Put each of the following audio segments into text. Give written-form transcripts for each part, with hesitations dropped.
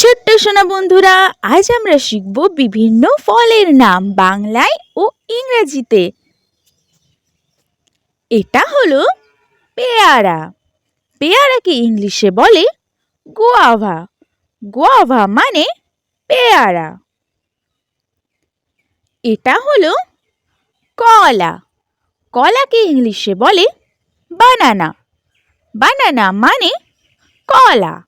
ছোট্ট সোনা বন্ধুরা, আজ আমরা শিখব বিভিন্ন ফলের নাম বাংলায় ও ইংরেজিতে। এটা হলো পেয়ারা। পেয়ারাকে ইংলিশে বলে গুয়াভা। গুয়াভা মানে পেয়ারা। এটা হলো কলা। কলাকে ইংলিশে বলে বানানা। বানানা মানে কলা।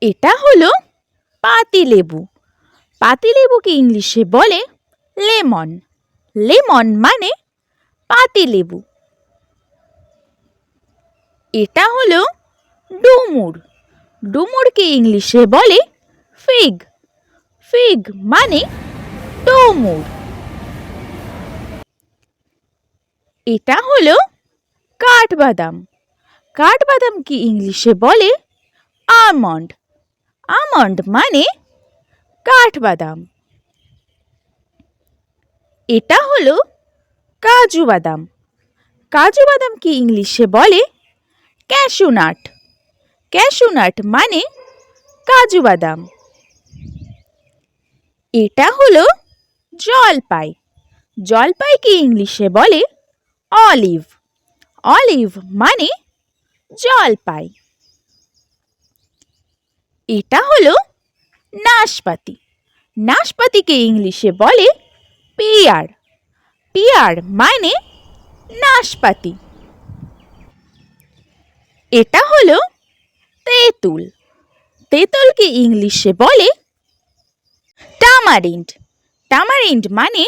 এটা হলো পাতিলেবু। পাতিলেবুকে ইংলিশে বলে লেমন। লেমন মানে পাতিলেবু। এটা হলো ডুমুর। ডুমুরকে ইংলিশে বলে ফিগ। ফিগ মানে ডুমুর। এটা হলো কাঠবাদাম। কাঠবাদামকে ইংলিশে বলে আমন্ড। আমন্ড মানে কাঠবাদাম। এটা হলো কাজু বাদাম। কাজু বাদামকে ইংলিশে বলে ক্যাশু নাট। ক্যাশু নাট মানে কাজু বাদাম। এটা হলো জলপাই। জলপাইকে ইংলিশে বলে অলিভ। অলিভ মানে জলপাই। এটা হলো নাশপাতি। নাশপাতিকে ইংলিশে বলে পিয়ার। পিয়ার মানে নাশপাতি। এটা হলো তেঁতুল। তেঁতুলকে ইংলিশে বলে টামারিন্ড। টামারিন্ড মানে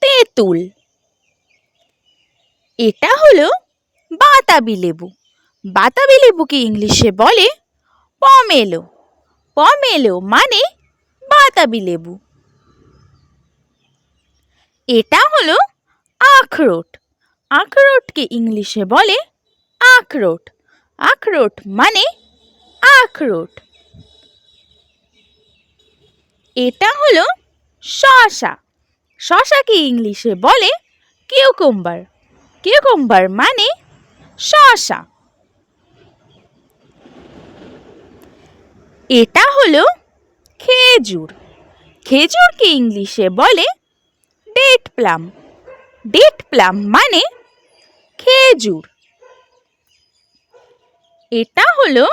তেঁতুল। এটা হলো বাতাবি লেবু। বাতাবি লেবুকে ইংলিশে বলে পমেলো। পমেলো মানে বাতাবি লেবু। এটা হলো আখরোট। আখরোটকে ইংলিশে বলে আখরোট। আখরোট মানে আখরোট। এটা হলো শসা। শসাকে ইংলিশে বলে কিউকাম্বার। কিউকাম্বার মানে শসা। এটা হলো খেজুর। খেজুরকে ইংলিশে বলে ডেট প্লাম। ডেট প্লাম মানে খেজুর। এটা হলো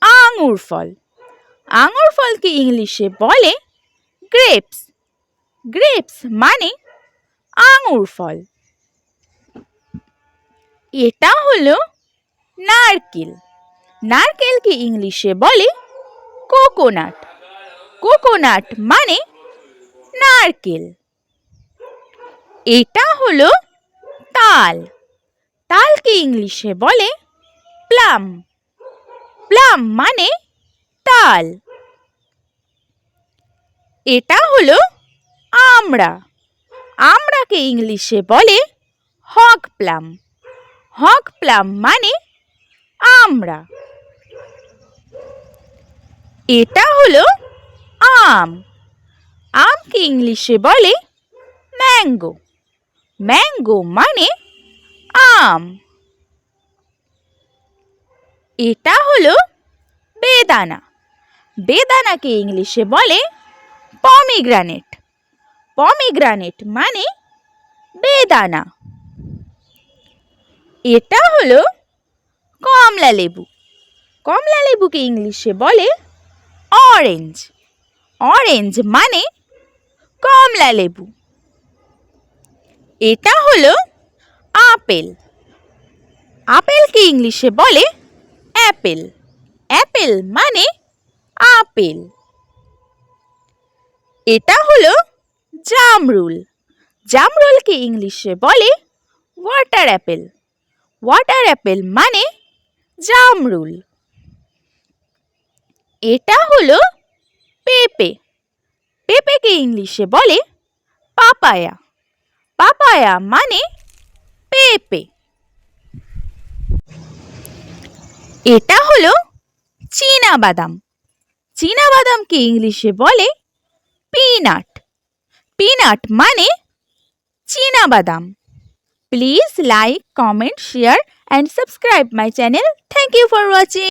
আঙুর ফল। আঙুর ফলকে ইংলিশে বলে গ্রেপস। গ্রেপস মানে আঙুর ফল। এটা হলো নারকেল। নারকেলকে ইংলিশে বলে কোকোনাট। কোকোনাট মানে নারকেল। এটা হলো তাল। তালকে ইংলিশে বলে প্লাম। প্লাম মানে তাল। এটা হলো আমড়া। আমড়াকে ইংলিশে বলে হগ প্লাম। হগ প্লাম মানে আমড়া। এটা হলো আম। আমকে ইংলিশে বলে ম্যাঙ্গো। ম্যাঙ্গো মানে আম। এটা হলো বেদানা। বেদানাকে ইংলিশে বলে পমিগ্রানেট। পমিগ্রানেট মানে বেদানা। এটা হলো কমলা লেবু। কমলা লেবুকে ইংলিশে বলে অরেঞ্জ। অরেঞ্জ মানে কমলা লেবু। এটা হলো আপেল। আপেলকে ইংলিশে বলে অ্যাপেল। অ্যাপেল মানে আপেল। এটা হলো জামরুল। জামরুলকে ইংলিশে বলে ওয়াটার অ্যাপেল। ওয়াটার অ্যাপেল মানে জামরুল। এটা হলো পেঁপে। পেঁপেকে ইংলিশে বলে পাপায়া। পাপায়া মানে পেঁপে। এটা হলো চীনা বাদাম। চীনা বাদামকে ইংলিশে বলে পিনাট। পিনাট মানে চীনা বাদাম। Please like, comment, share and subscribe my channel. Thank you for watching.